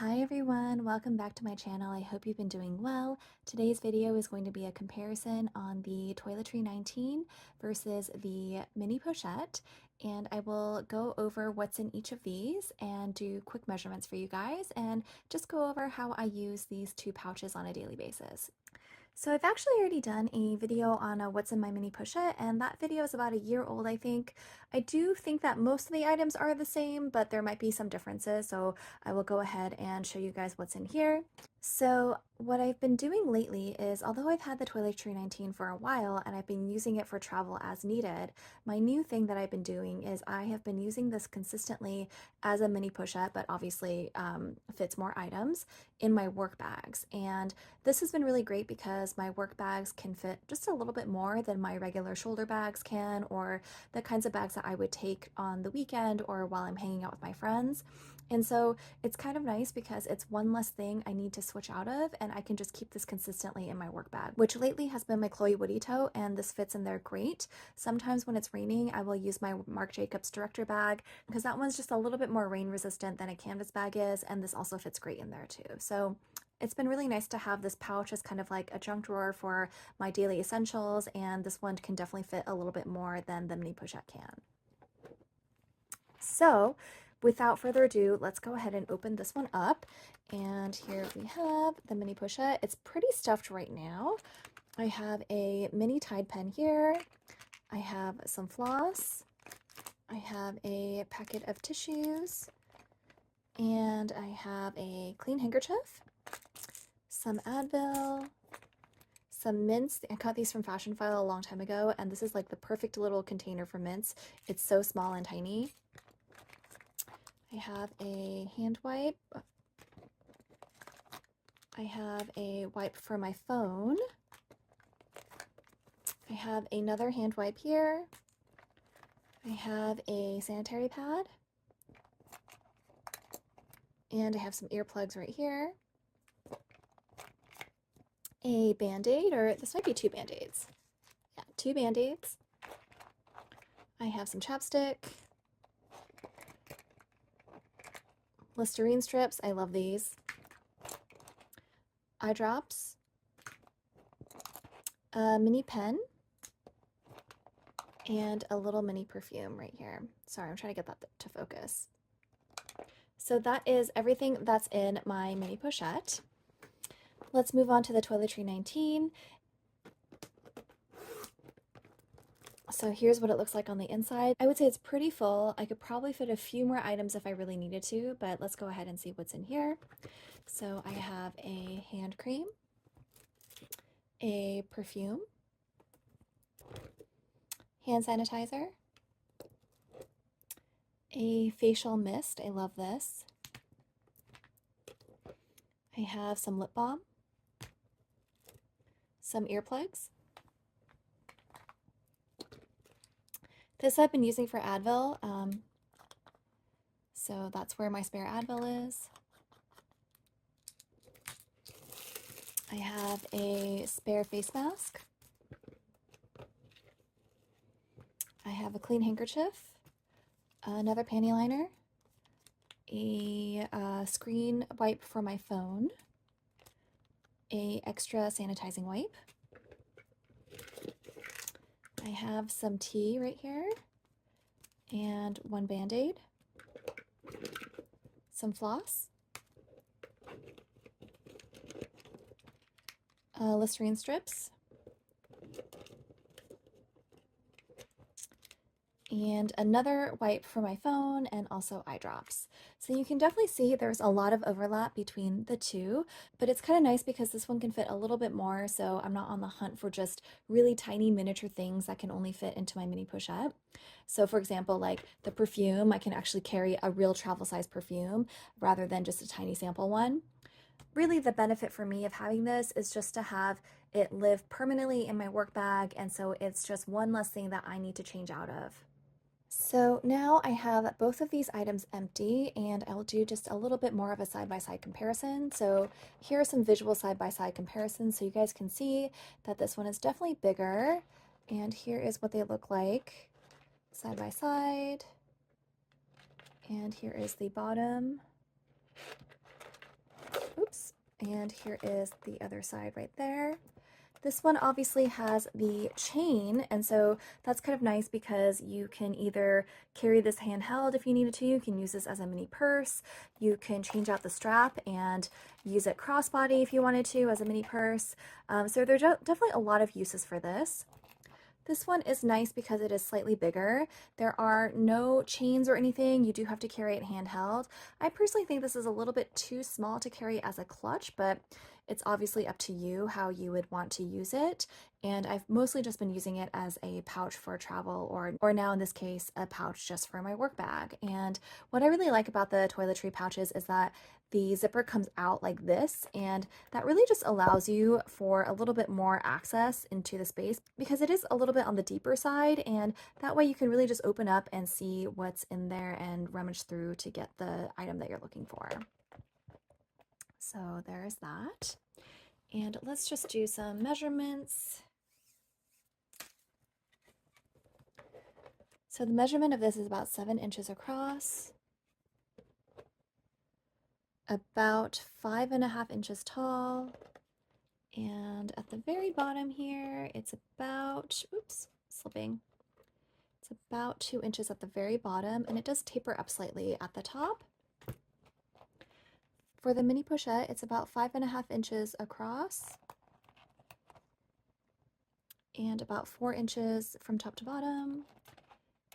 Hi everyone, welcome back to my channel. I hope you've been doing well. Today's video is going to be a comparison on the Toiletry 19 versus the Mini Pochette, and I will go over what's in each of these and do quick measurements for you guys and just go over how I use these two pouches on a daily basis. So I've actually already done a video on what's in my mini pochette, and that video is about a year old, I think. I do think that most of the items are the same, but there might be some differences, so I will go ahead and show you guys what's in here. So what I've been doing lately is, although I've had the Toiletry 19 for a while and I've been using it for travel as needed, my new thing that I've been doing is I have been using this consistently as a mini pochette, but obviously fits more items in my work bags. And this has been really great because my work bags can fit just a little bit more than my regular shoulder bags can, or the kinds of bags that I would take on the weekend or while I'm hanging out with my friends. And so it's kind of nice because it's one less thing I need to switch out of, and I can just keep this consistently in my work bag, which lately has been my Chloe Woody tote, and this fits in there great. Sometimes when it's raining, I will use my Marc Jacobs Director bag because that one's just a little bit more rain resistant than a canvas bag is, and this also fits great in there too. So it's been really nice to have this pouch as kind of like a junk drawer for my daily essentials, and this one can definitely fit a little bit more than the mini pochette can. So without further ado, let's go ahead and open this one up. And here we have the mini pochette. It's pretty stuffed right now. I have a mini Tide pen here. I have some floss. I have a packet of tissues. And I have a clean handkerchief, some Advil, some mints. I got these from Fashionphile a long time ago, and this is like the perfect little container for mints. It's so small and tiny. I have a hand wipe. I have a wipe for my phone. I have another hand wipe here. I have a sanitary pad. And I have some earplugs right here. A Band-Aid, or this might be two Band-Aids. Yeah, two Band-Aids. I have some chapstick. Listerine strips, I love these. Eye drops. A mini pen. And a little mini perfume right here. Sorry, I'm trying to get that to focus. So that is everything that's in my mini pochette. Let's move on to the Toiletry 19. So here's what it looks like on the inside. I would say it's pretty full. I could probably fit a few more items if I really needed to, but let's go ahead and see what's in here. So I have a hand cream, a perfume, hand sanitizer, a facial mist. I love this. I have some lip balm, some earplugs. This I've been using for Advil, so that's where my spare Advil is. I have a spare face mask. I have a clean handkerchief, another panty liner, a screen wipe for my phone, a extra sanitizing wipe. I have some tea right here, and one Band-Aid, some floss, Listerine strips, and another wipe for my phone, and also eye drops. So you can definitely see there's a lot of overlap between the two, but it's kind of nice because this one can fit a little bit more, so I'm not on the hunt for just really tiny miniature things that can only fit into my mini pochette. So for example, like the perfume, I can actually carry a real travel size perfume rather than just a tiny sample one. Really, the benefit for me of having this is just to have it live permanently in my work bag, and so it's just one less thing that I need to change out of. So now I have both of these items empty, and I'll do just a little bit more of a side-by-side comparison. So here are some visual side-by-side comparisons so you guys can see that this one is definitely bigger, and here is what they look like side by side, and here is the bottom. And here is the other side right there. This one obviously has the chain, and so that's kind of nice because you can either carry this handheld if you needed to. You can use this as a mini purse. You can change out the strap and use it crossbody if you wanted to as a mini purse. So there's definitely a lot of uses for this. This one is nice because it is slightly bigger. There are no chains or anything. You do have to carry it handheld. I personally think this is a little bit too small to carry as a clutch, but it's obviously up to you how you would want to use it. And I've mostly just been using it as a pouch for travel or now in this case, a pouch just for my work bag. And what I really like about the toiletry pouches is that the zipper comes out like this, and that really just allows you for a little bit more access into the space because it is a little bit on the deeper side, and that way you can really just open up and see what's in there and rummage through to get the item that you're looking for. So there's that. And let's just do some measurements. So the measurement of this is about 7 inches across, about 5.5 inches tall, and at the very bottom here, it's about, oops, slipping. It's about 2 inches at the very bottom, and it does taper up slightly at the top. For the mini pochette, it's about 5.5 inches across and about 4 inches from top to bottom.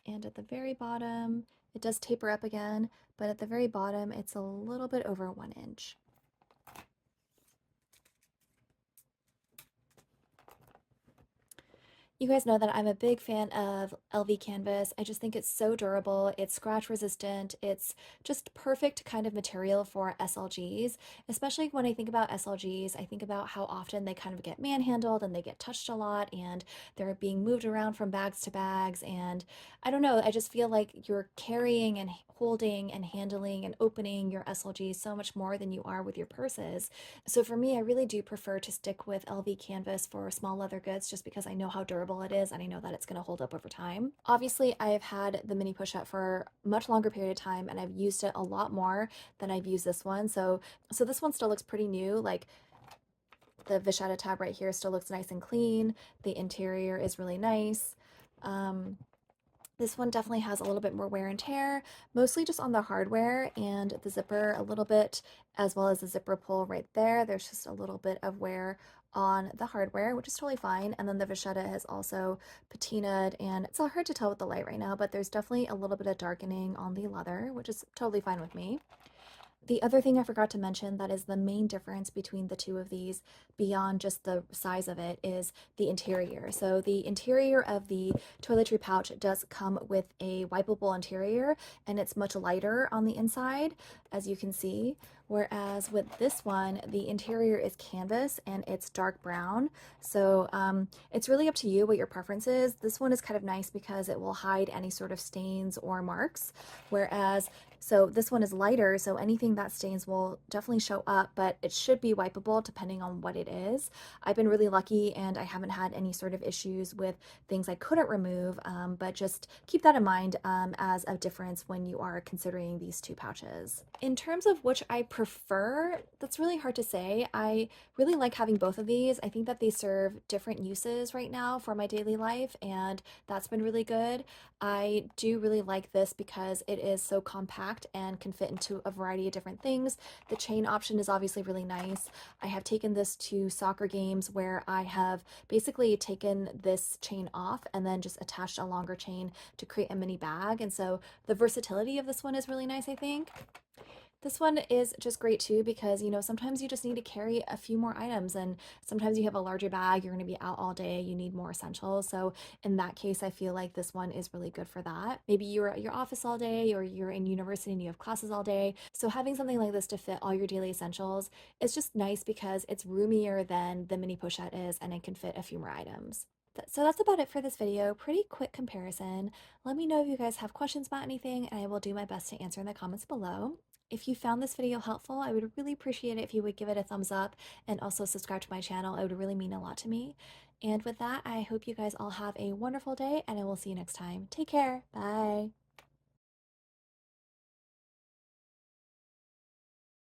And at the very bottom, it does taper up again, but at the very bottom, it's a little bit over 1 inch. You guys know that I'm a big fan of LV canvas. I just think it's so durable, it's scratch resistant, it's just perfect kind of material for SLGs. Especially when I think about SLGs, I think about how often they kind of get manhandled and they get touched a lot and they're being moved around from bags to bags. And I don't know, I just feel like you're carrying and holding and handling and opening your SLGs so much more than you are with your purses. So for me, I really do prefer to stick with LV canvas for small leather goods just because I know how durable it is and I know that it's going to hold up over time. Obviously, I have had the mini pochette for a much longer period of time and I've used it a lot more than I've used this one. So this one still looks pretty new. Like the vachetta tab right here still looks nice and clean. The interior is really nice. This one definitely has a little bit more wear and tear, mostly just on the hardware and the zipper a little bit, as well as the zipper pull right there. There's just a little bit of wear on the hardware, which is totally fine. And then the vachetta has also patinaed, and it's all hard to tell with the light right now, but there's definitely a little bit of darkening on the leather, which is totally fine with me. The other thing I forgot to mention that is the main difference between the two of these, beyond just the size of it, is the interior. So the interior of the toiletry pouch does come with a wipeable interior, and it's much lighter on the inside, as you can see. Whereas with this one, the interior is canvas and it's dark brown. So it's really up to you what your preference is. This one is kind of nice because it will hide any sort of stains or marks. Whereas, so this one is lighter, so anything that stains will definitely show up, but it should be wipeable depending on what it is. I've been really lucky and I haven't had any sort of issues with things I couldn't remove, but just keep that in mind as a difference when you are considering these two pouches. In terms of which I prefer, that's really hard to say. I really like having both of these. I think that they serve different uses right now for my daily life, and that's been really good. I do really like this because it is so compact and can fit into a variety of different things. The chain option is obviously really nice. I have taken this to soccer games where I have basically taken this chain off and then just attached a longer chain to create a mini bag. And so the versatility of this one is really nice, I think. This one is just great too because, you know, sometimes you just need to carry a few more items, and sometimes you have a larger bag, you're going to be out all day, you need more essentials. So in that case, I feel like this one is really good for that. Maybe you're at your office all day or you're in university and you have classes all day. So having something like this to fit all your daily essentials is just nice because it's roomier than the mini pochette is and it can fit a few more items. So that's about it for this video. Pretty quick comparison. Let me know if you guys have questions about anything and I will do my best to answer in the comments below. If you found this video helpful, I would really appreciate it if you would give it a thumbs up and also subscribe to my channel. It would really mean a lot to me. And with that, I hope you guys all have a wonderful day and I will see you next time. Take care. Bye.